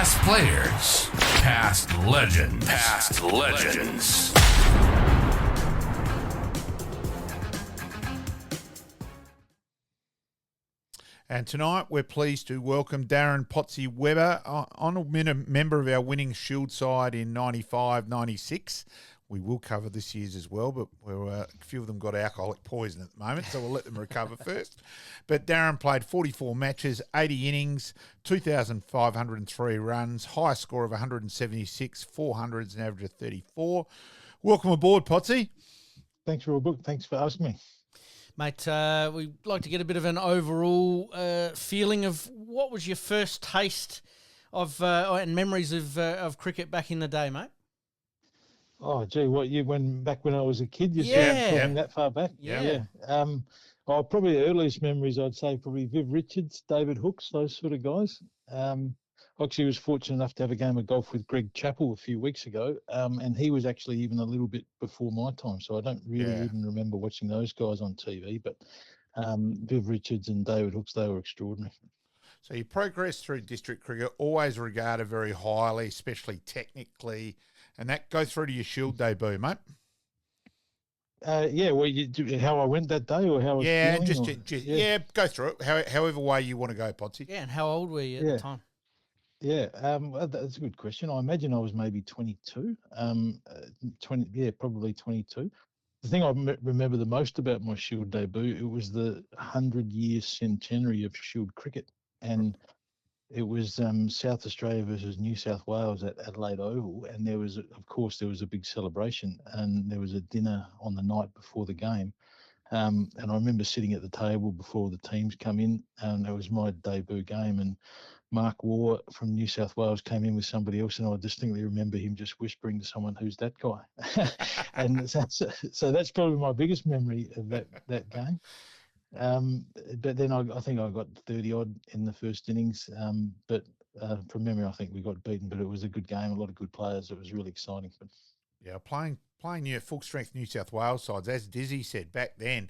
Past players, past legends, past legends. And tonight we're pleased to welcome Darren Potsy Webber, member of our winning Shield side in 95-96. We will cover this year's as well, but a few of them got alcoholic poison at the moment, so we'll let them recover first. But Darren played 44 matches, 80 innings, 2,503 runs, highest score of 176, 400s, and average of 34. Welcome aboard, Potsy. Thanks, Robert. Thanks for asking me. Mate, we'd like to get a bit of an overall feeling of what was your first taste of and memories of cricket back in the day, mate? Oh, gee, back when I was a kid? You're talking that far back? Yeah. Probably the earliest memories, I'd say probably Viv Richards, David Hooks, those sort of guys. I actually was fortunate enough to have a game of golf with Greg Chappell a few weeks ago, and he was actually even a little bit before my time, so I don't really even remember watching those guys on TV, but Viv Richards and David Hooks, they were extraordinary. So you progressed through district cricket, always regarded very highly, especially technically, and that go through to your Shield debut, mate. How I went that day, or how I was feeling? Go through it. However way you want to go, Potsy. Yeah, and how old were you at the time? Yeah, that's a good question. I imagine I was maybe 22, probably 22. The thing I remember the most about my Shield debut, it was the 100-year centenary of Shield cricket, and it was South Australia versus New South Wales at Adelaide Oval, and there was a big celebration, and there was a dinner on the night before the game. And I remember sitting at the table before the teams come in, and it was my debut game, and Mark Waugh from New South Wales came in with somebody else, and I distinctly remember him just whispering to someone, "Who's that guy?" And so that's probably my biggest memory of that game. But then I think I got 30-odd in the first innings. But from memory, I think we got beaten, but it was a good game, a lot of good players. It was really exciting. Yeah, playing your full-strength New South Wales sides, as Dizzy said back then,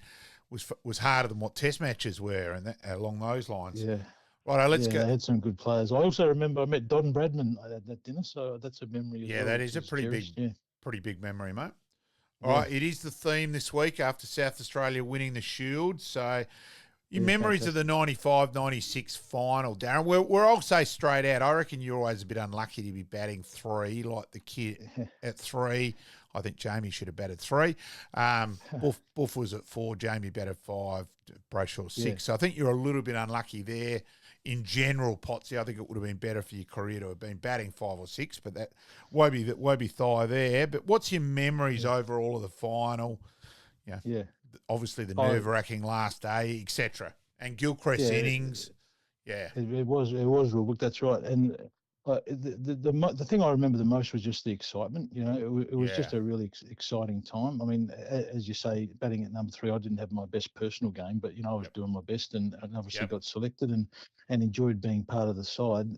was harder than what Test matches were, and along those lines. Yeah. Right, let's go. They had some good players. I also remember I met Don Bradman at that dinner, so that's a memory. Yeah, that is a pretty big memory, mate. All right, it is the theme this week after South Australia winning the Shield. So your memories of the 95-96 final, Darren, where I'll say straight out, I reckon you're always a bit unlucky to be batting 3 like the kid at 3. I think Jamie should have batted 3. Buff was at 4, Jamie batted 5, Brayshaw 6. Yeah. So I think you're a little bit unlucky there. In general, Potsy, I think it would have been better for your career to have been batting 5 or 6, but that won't be thigh there. But what's your memories overall of the final? Obviously the nerve-wracking last day, etc. And Gilchrist's innings. It was real good. That's right. And the thing I remember the most was just the excitement. You know, it was just a really exciting time. I mean, as you say, batting at number 3, I didn't have my best personal game, but I was doing my best, and obviously got selected and enjoyed being part of the side.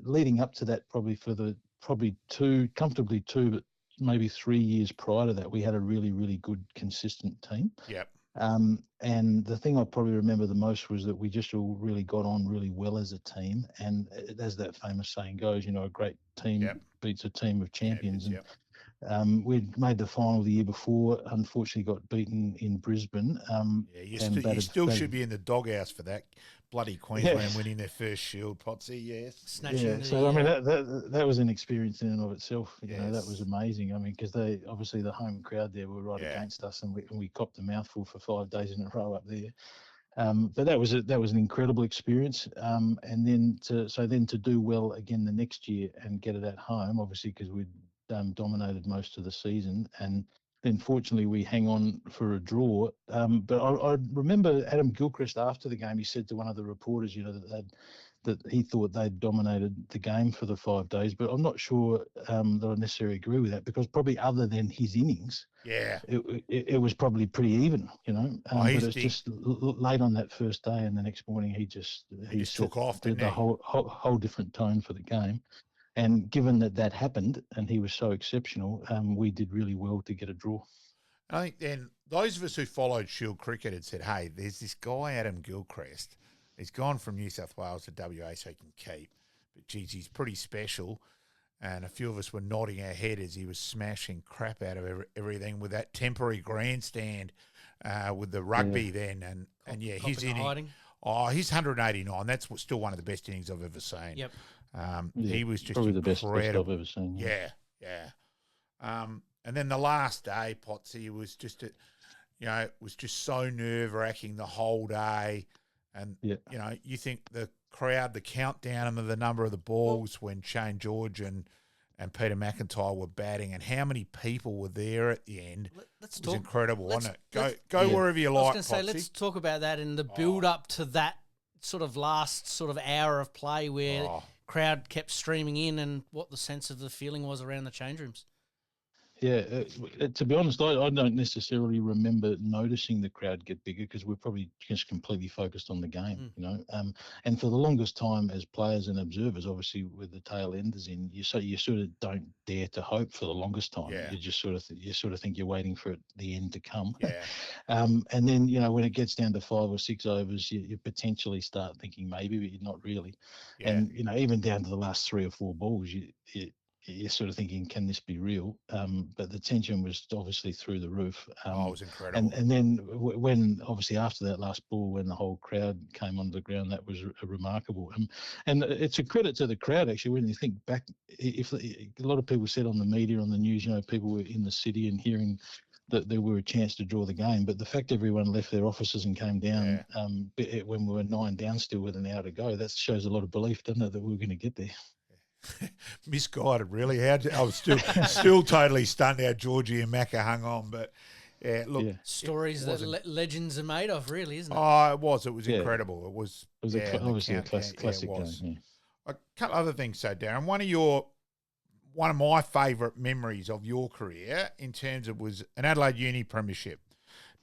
Leading up to that, comfortably 2, but maybe 3 years prior to that, we had a really, really good, consistent team. Yep. And the thing I probably remember the most was that we just all really got on really well as a team. And as that famous saying goes, a great team beats a team of champions. We'd made the final the year before, unfortunately got beaten in Brisbane. You still should be in the doghouse for that. Bloody Queensland winning their first Shield, Potsy, yes. So, I mean, that was an experience in and of itself. That was amazing. I mean, because obviously the home crowd there were right against us, and we copped a mouthful for 5 days in a row up there. But that was an incredible experience. And then to do well again the next year and get it at home, obviously, because we'd dominated most of the season, and then fortunately we hang on for a draw. But I remember Adam Gilchrist after the game, he said to one of the reporters, that he thought they'd dominated the game for the 5 days. But I'm not sure that I necessarily agree with that, because probably other than his innings, it was probably pretty even, but it's just late on that first day, and the next morning he just took off, didn't the whole different tone for the game. And given that happened, and he was so exceptional, we did really well to get a draw. I think then those of us who followed Shield cricket had said, hey, there's this guy, Adam Gilchrist. He's gone from New South Wales to WA so he can keep. geez, he's pretty special. And a few of us were nodding our head as he was smashing crap out of everything with that temporary grandstand with the rugby then. And his inning. Hiding. Oh, his 189. That's still one of the best innings I've ever seen. Yep. He was just probably incredible. the best I've ever seen. Yeah. And then the last day, Potsy was just, it was just so nerve-wracking the whole day. And, you think the crowd, the countdown of the number of the balls when Shane George and Peter McIntyre were batting and how many people were there at the end. It was incredible, wasn't it? Go wherever you like, I was going to say, let's talk about that and the build-up to that sort of last sort of hour of play where crowd kept streaming in and what the sense of the feeling was around the change rooms. Yeah, to be honest, I don't necessarily remember noticing the crowd get bigger because we're probably just completely focused on the game, And for the longest time, as players and observers, obviously with the tail enders in, you sort of don't dare to hope for the longest time. Yeah. You just sort of think you're waiting for the end to come. Yeah. And then when it gets down to 5 or 6 overs, you potentially start thinking maybe, but you're not really. Yeah. And even down to the last 3 or 4 balls, you're sort of thinking, can this be real? But the tension was obviously through the roof. It was incredible. And then when obviously after that last ball, when the whole crowd came onto the ground, that was remarkable. And it's a credit to the crowd, actually, when you think back. If a lot of people said on the media, on the news, people were in the city and hearing that there were a chance to draw the game. But the fact everyone left their offices and came down when we were 9 down still with an hour to go, that shows a lot of belief, doesn't it, that we were going to get there. Misguided, really. I was still totally stunned how Georgie and Macca hung on, but stories that legends are made of, really, isn't it? Oh, it was incredible. It was obviously a classic game. Yeah. A couple other things, so Darren. One of my favourite memories of your career in terms of was an Adelaide Uni Premiership.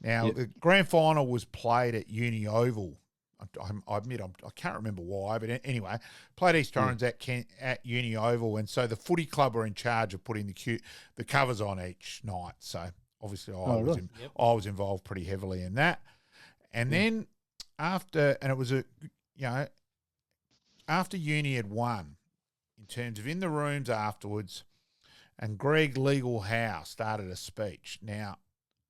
Now the grand final was played at Uni Oval. I admit I can't remember why, but anyway, played East Torrens at Uni Oval, and so the footy club were in charge of putting the covers on each night. So obviously I was involved pretty heavily in that. And then after Uni had won, in terms of in the rooms afterwards, and Greg Legal Howe started a speech. Now,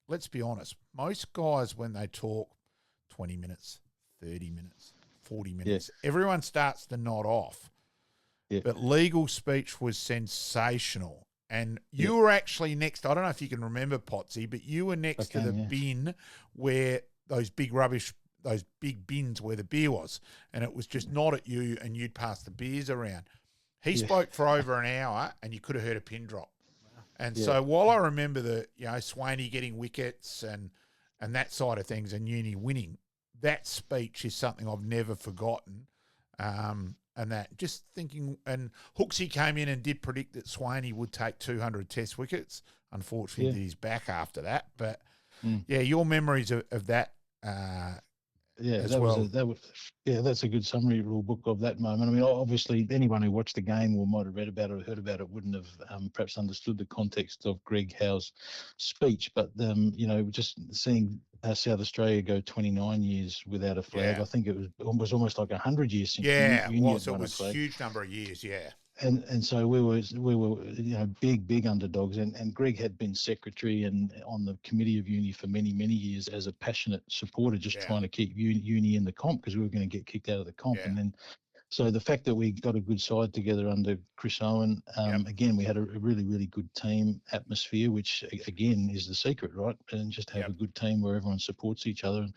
let's be honest, most guys when they talk 20 minutes, 30 minutes, 40 minutes. Everyone starts to nod off. Yeah. But Legal's speech was sensational. And you were actually next. I don't know if you can remember, Potsy, but you were next to the bin where those big bins where the beer was. And it was just nod at you and you'd pass the beers around. He spoke for over an hour and you could have heard a pin drop. Wow. And so while I remember Swaney getting wickets and that side of things and Uni winning, that speech is something I've never forgotten. And that just thinking, and Hooksy came in and did predict that Swaney would take 200 test wickets. Unfortunately, did his back after that. But your memories of that that's a good summary rule book of that moment. I mean, obviously, anyone who watched the game or might have read about it or heard about it wouldn't have perhaps understood the context of Greg Howe's speech. But just seeing South Australia go 29 years without a flag, I think it was almost like 100 years since. It was a huge number of years. Yeah. And so we were big underdogs, and Greg had been secretary and on the committee of Uni for many years as a passionate supporter, just trying to keep Uni in the comp because we were going to get kicked out of the comp. And then so the fact that we got a good side together under Chris Owen, again, we had a really good team atmosphere, which again is the secret, right? And just have a good team where everyone supports each other. And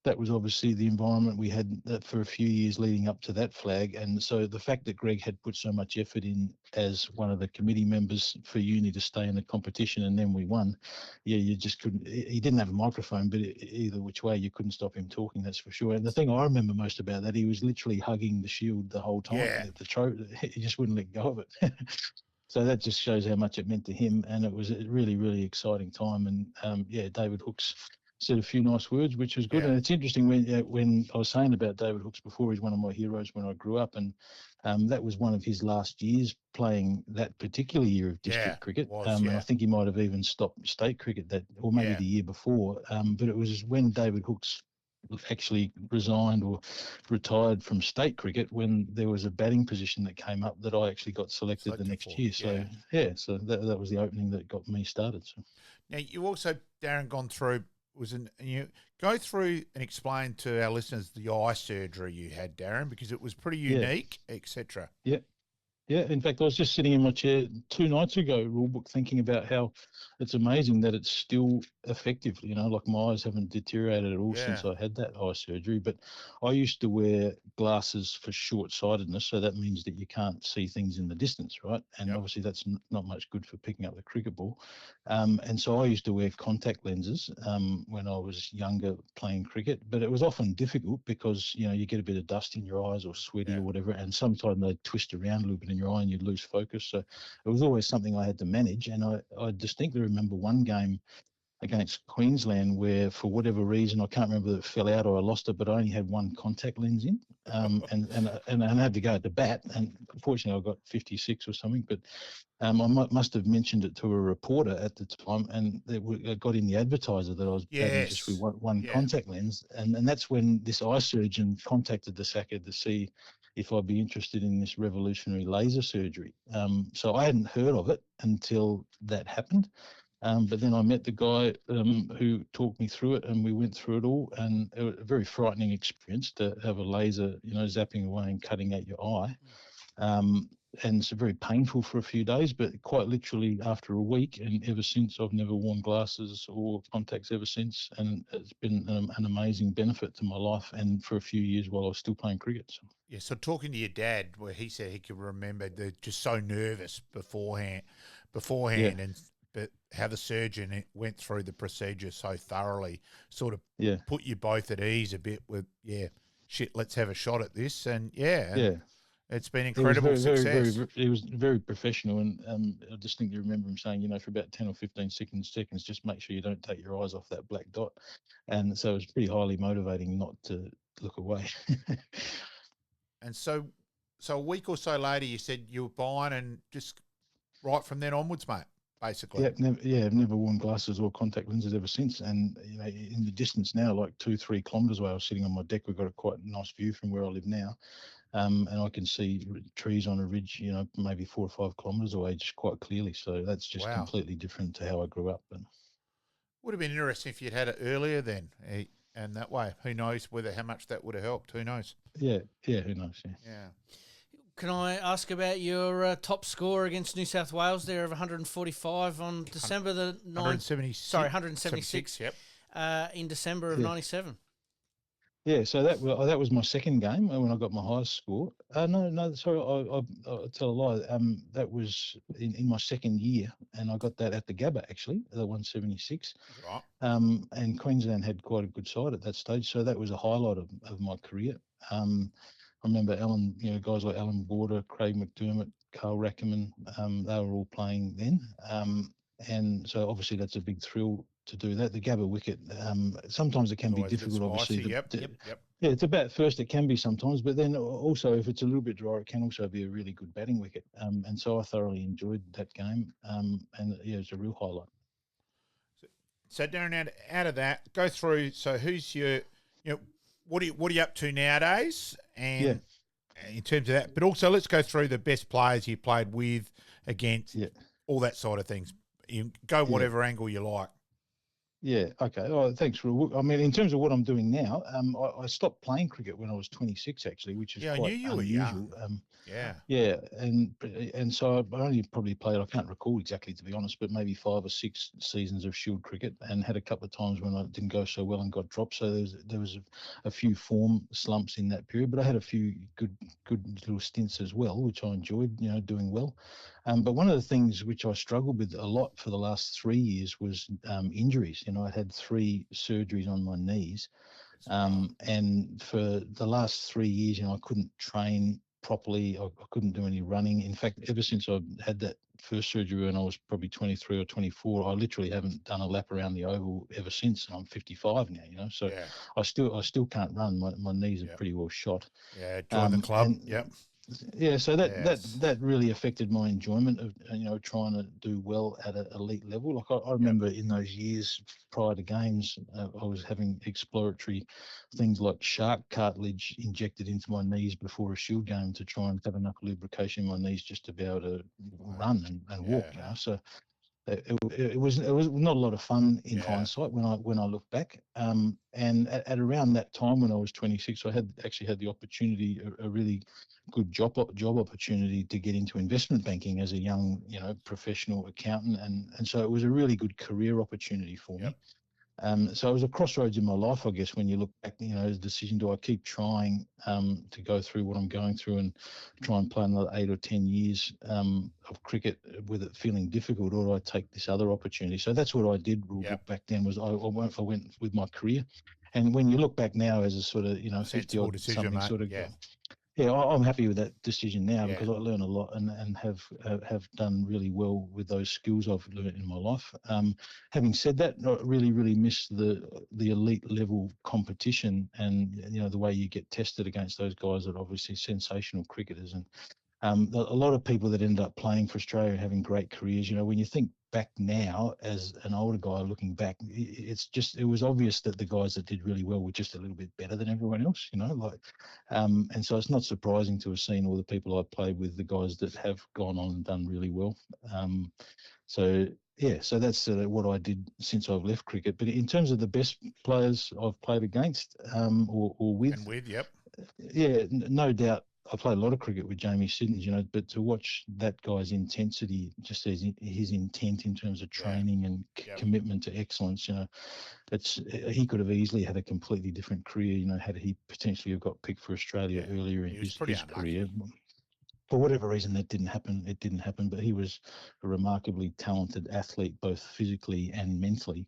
that was obviously the environment we had for a few years leading up to that flag. And so the fact that Greg had put so much effort in as one of the committee members for Uni to stay in the competition, and then we won, you just couldn't. He didn't have a microphone, but either which way, you couldn't stop him talking, that's for sure. And the thing I remember most about that, he was literally hugging the shield the whole time. Yeah. He just wouldn't let go of it. So that just shows how much it meant to him. And it was a really exciting time. And David Hooks said a few nice words, which was good. And it's interesting when I was saying about David Hooks before, he's one of my heroes when I grew up, and that was one of his last years playing that particular year of district cricket. And I think he might have even stopped state cricket or maybe the year before. But it was when David Hooks actually resigned or retired from state cricket when there was a batting position that came up that I actually got selected the next year. So so that was the opening that got me started. So now you also, Darren, gone through you go through and explain to our listeners the eye surgery you had, Darren, because it was pretty unique, etc. Yeah. Yeah, in fact, I was just sitting in my chair 2 nights ago, rulebook, thinking about how it's amazing that it's still effective. You know, like my eyes haven't deteriorated at all since I had that eye surgery. But I used to wear glasses for short-sightedness, so that means that you can't see things in the distance, right? And obviously that's not much good for picking up the cricket ball. And so I used to wear contact lenses when I was younger playing cricket, but it was often difficult because, you know, you get a bit of dust in your eyes or sweaty or whatever, and sometimes they twist around a little bit in your eye and you'd lose focus. So it was always something I had to manage. And I distinctly remember one game against Queensland where, for whatever reason, I can't remember if it fell out or I lost it, but I only had one contact lens in, and I had to go at the bat. And unfortunately, I got 56 or something. But I must have mentioned it to a reporter at the time, and it got in the advertiser that I was batting just with one contact lens. And that's when this eye surgeon contacted the SACA to see if I'd be interested in this revolutionary laser surgery. So I hadn't heard of it until that happened. But then I met the guy who talked me through it, and we went through it all. And it was a very frightening experience to have a laser, you know, zapping away and cutting at your eye. And it's very painful for a few days, but quite literally after a week, and ever since, I've never worn glasses or contacts ever since. And it's been an amazing benefit to my life, and for a few years while I was still playing cricket. So. Yeah, so talking to your dad, where he said he could remember they're just so nervous beforehand, and but how the surgeon went through the procedure so thoroughly, sort of put you both at ease a bit with, let's have a shot at this, and it's been incredible success. He was very professional, and I distinctly remember him saying, you know, for about 10 or 15 seconds, just make sure you don't take your eyes off that black dot, and so it was pretty highly motivating not to look away. And so a week or so later, you said you were buying, and just right from then onwards, mate, basically. I've never worn glasses or contact lenses ever since. And, you know, in the distance now, like 2-3 kilometres away, I was sitting on my deck. We've got a quite nice view from where I live now. And I can see trees on a ridge, you know, maybe 4 or 5 kilometres away, just quite clearly. So that's just completely different to how I grew up. But would have been interesting if you'd had it earlier then. And that way, who knows how much that would have helped? Who knows? Yeah, who knows? Yeah. Can I ask about your top score against New South Wales there of 145 on December the 9th? 176. Sorry, 176. Yep. In December of 97. Yeah, so that was my second game when I got my highest score. No, sorry, I tell a lie. That was in my second year, and I got that at the Gabba, actually, the 176. Right. And Queensland had quite a good side at that stage, so that was a highlight of my career. I remember guys like Alan Border, Craig McDermott, Carl Rackerman, they were all playing then. And so obviously that's a big thrill to do that. The Gabba wicket, sometimes it can be difficult, obviously. Yep. Yeah, it's about first, it can be sometimes, but then also if it's a little bit dry, it can also be a really good batting wicket. And so I thoroughly enjoyed that game. And it's a real highlight. So Darren, out of that, go through. So who's your, what are you up to nowadays? And in terms of that, but also let's go through the best players you played with, against, all that side of things. You go whatever angle you like. Yeah, okay. Oh, thanks, Rul. I mean, in terms of what I'm doing now, I stopped playing cricket when I was 26, actually, which is quite I knew you were unusual. young. Yeah, and so I only probably played, I can't recall exactly, to be honest, but maybe 5 or 6 seasons of Shield cricket, and had a couple of times when I didn't go so well and got dropped. So there was a few form slumps in that period, but I had a few good little stints as well, which I enjoyed, doing well. But one of the things which I struggled with a lot for the last 3 years was injuries. I had 3 surgeries on my knees, and for the last 3 years, I couldn't train properly. I couldn't do any running. In fact, ever since I had that first surgery when I was probably 23 or 24, I literally haven't done a lap around the oval ever since. And I'm 55 now, so I still can't run. My knees are pretty well shot. Yeah, join the club. Yep. Yeah, so Yes. that really affected my enjoyment of trying to do well at an elite level. Like I remember in those years prior to games, I was having exploratory things like shark cartilage injected into my knees before a Shield game to try and have enough lubrication in my knees just to be able to run and walk. Yeah. So it was not a lot of fun in Yeah. hindsight when I look back. And at around that time when I was 26, I had the opportunity, a really good job opportunity to get into investment banking as a young professional accountant, and so it was a really good career opportunity for me. So it was a crossroads in my life, I guess, when you look back, the decision, do I keep trying to go through what I'm going through and try and play another 8 or 10 years of cricket with it feeling difficult, or do I take this other opportunity? So that's what I did back then, was I went with my career. And when you look back now as a sort of, 50 Sensible odd decision, something mate. sort of Yeah. Yeah, I'm happy with that decision now Yeah. because I learn a lot and have done really well with those skills I've learned in my life. Having said that, I really miss the elite level competition and the way you get tested against those guys that are obviously sensational cricketers. And a lot of people that end up playing for Australia and having great careers, when you think back now as an older guy looking back, it was obvious that the guys that did really well were just a little bit better than everyone else, and so it's not surprising to have seen all the people I played with, the guys that have gone on and done really well. So that's what I did since I've left cricket. But in terms of the best players I've played against or with, And with, yep. Yeah, no doubt. I played a lot of cricket with Jamie Siddons, but to watch that guy's intensity, just his intent in terms of training and commitment to excellence, he could have easily had a completely different career, had he potentially have got picked for Australia earlier in his career. For whatever reason, that didn't happen. It didn't happen, but he was a remarkably talented athlete, both physically and mentally,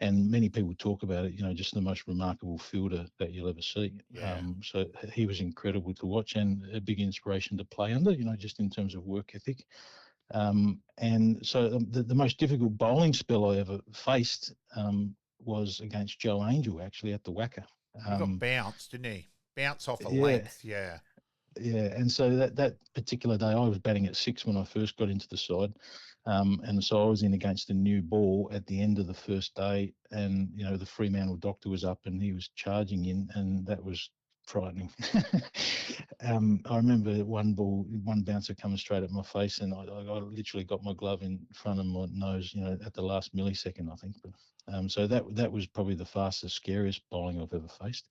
and many people talk about it, just the most remarkable fielder that you'll ever see. So he was incredible to watch and a big inspiration to play under, just in terms of work ethic. And so the most difficult bowling spell I ever faced was against Joe Angel, actually, at the Wacker. He got bounced, didn't he? Bounce off a Yeah. length, yeah. Yeah, and so that particular day, I was batting at 6 when I first got into the side, and so I was in against a new ball at the end of the first day, and the Fremantle doctor was up and he was charging in, and that was frightening. I remember one bouncer coming straight at my face, and I literally got my glove in front of my nose, at the last millisecond, I think. But so that was probably the fastest, scariest bowling I've ever faced.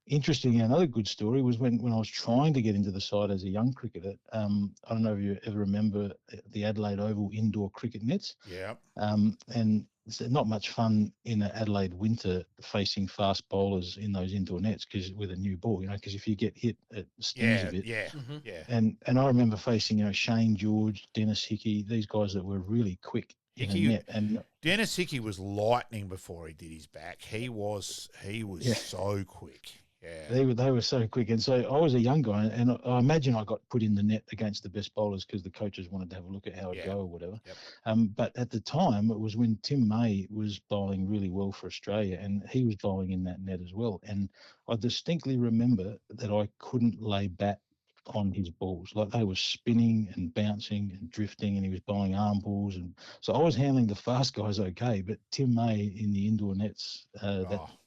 Interesting, another good story was when I was trying to get into the side as a young cricketer. I don't know if you ever remember the Adelaide Oval indoor cricket nets. Yeah. And it's not much fun in an Adelaide winter facing fast bowlers in those indoor nets because with a new ball, because if you get hit, it stings a bit. Yeah. Mm-hmm. Yeah. And I remember facing Shane George, Dennis Hickey, these guys that were really quick in a net. And Dennis Hickey was lightning before he did his back. He was so quick. Yeah. They were so quick. And so I was a young guy, and I imagine I got put in the net against the best bowlers because the coaches wanted to have a look at how I'd go or whatever. Yep. But at the time, it was when Tim May was bowling really well for Australia, and he was bowling in that net as well. And I distinctly remember that I couldn't lay bat on his balls. Like they were spinning and bouncing and drifting, and he was bowling arm balls. And so I was handling the fast guys okay, but Tim May in the indoor nets,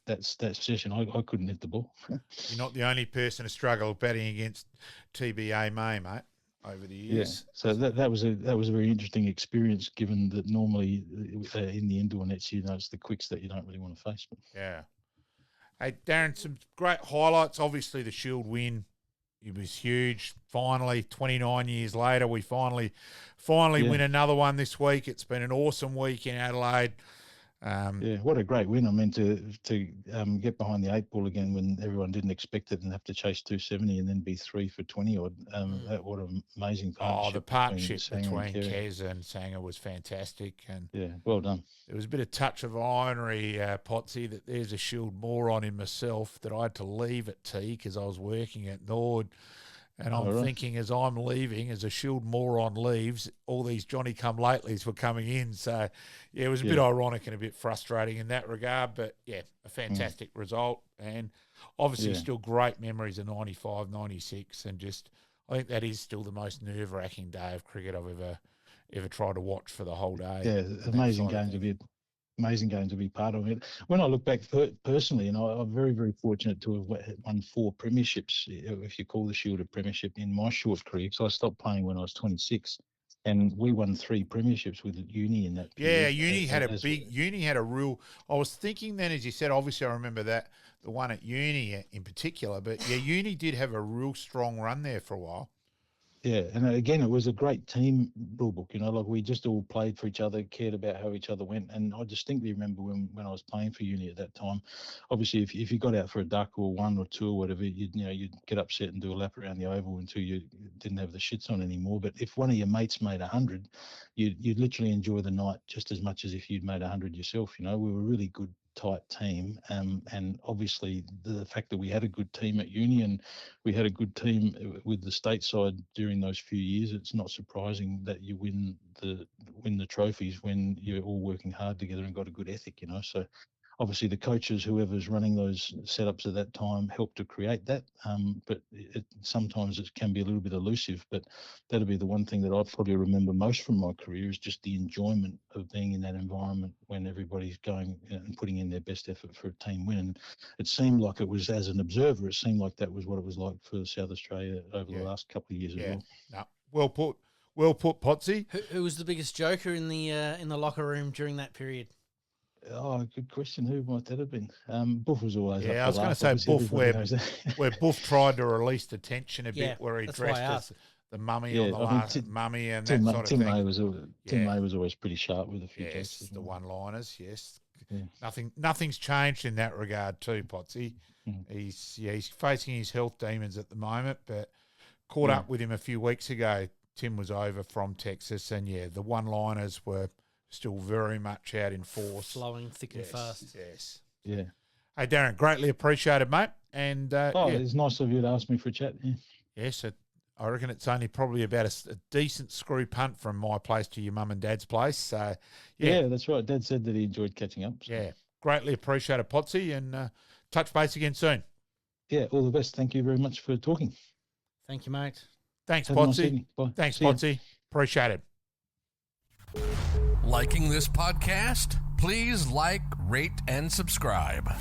that session, I couldn't hit the ball. You're not the only person to struggle batting against TBA May, mate, over the years. Yeah. So that was a very interesting experience, given that normally in the indoor nets, it's the quicks that you don't really want to face. Yeah. Hey, Darren, some great highlights. Obviously, the Shield win. It was huge. Finally, 29 years later, we finally win another one this week. It's been an awesome week in Adelaide. What a great win. I mean, to get behind the 8 ball again when everyone didn't expect it and have to chase 270 and then be 3 for 20 odd. What an amazing partnership. The partnership between Kez and Sanger was fantastic. And well done. There was a bit of touch of irony, Potsy, that there's a Shield moron in myself that I had to leave at tea because I was working at Nord. And I'm thinking as I'm leaving, as a Shield moron leaves, all these Johnny-come-latelys were coming in. So, yeah, it was a bit ironic and a bit frustrating in that regard. But, yeah, a fantastic result. And obviously still great memories of 95, 96. And just I think that is still the most nerve-wracking day of cricket I've ever tried to watch for the whole day. Yeah, amazing game to be part of it. When I look back personally, I'm very, very fortunate to have won 4 premierships, if you call the Shield a premiership, in my short career. So I stopped playing when I was 26, and we won 3 premierships with Uni in that period. Yeah, Uni had a real. I was thinking then, as you said, obviously I remember that the one at Uni in particular, but yeah, Uni did have a real strong run there for a while. Yeah, and again, it was a great team rule book. Like we just all played for each other, cared about how each other went. And I distinctly remember when I was playing for Uni at that time. Obviously, if you got out for a duck or 1 or 2 or whatever, you'd get upset and do a lap around the oval until you didn't have the shits on anymore. But if one of your mates made 100, you'd literally enjoy the night just as much as if you'd made 100 yourself. We were a really good, tight team, and obviously the fact that we had a good team at Uni and we had a good team with the stateside during those few years, it's not surprising that you win the trophies when you're all working hard together and got a good ethic. So obviously the coaches, whoever's running those setups at that time, helped to create that. But sometimes it can be a little bit elusive. But that'll be the one thing that I probably remember most from my career is just the enjoyment of being in that environment when everybody's going and putting in their best effort for a team win. And it seemed like it was, as an observer, it seemed like that was what it was like for South Australia over the last couple of years as well. No, well put, Potsy. Who was the biggest joker in the locker room during that period? Oh, good question. Who might that have been? Buff was always. Yeah, I was going to say Buff, where Buff tried to release the tension a bit, where he dressed as the mummy on the last mummy and that sort of thing. Tim May was always pretty sharp with a few jokes. The one-liners. Yes, nothing's changed in that regard too, Potsy. He's facing his health demons at the moment, but caught up with him a few weeks ago. Tim was over from Texas, and the one-liners were still very much out in force. Flowing thick and fast. Yes. Yeah. Hey, Darren, greatly appreciated, mate. And it's nice of you to ask me for a chat. Yeah. Yes, I reckon it's only probably about a decent screw punt from my place to your mum and dad's place. So, yeah, that's right. Dad said that he enjoyed catching up. So. Yeah, greatly appreciated, Potsy, and touch base again soon. Yeah, all the best. Thank you very much for talking. Thank you, mate. Thanks, Have a nice Potsy. evening. Bye. Thanks, See ya. Potsy. Appreciate it. Liking this podcast? Please like, rate, and subscribe.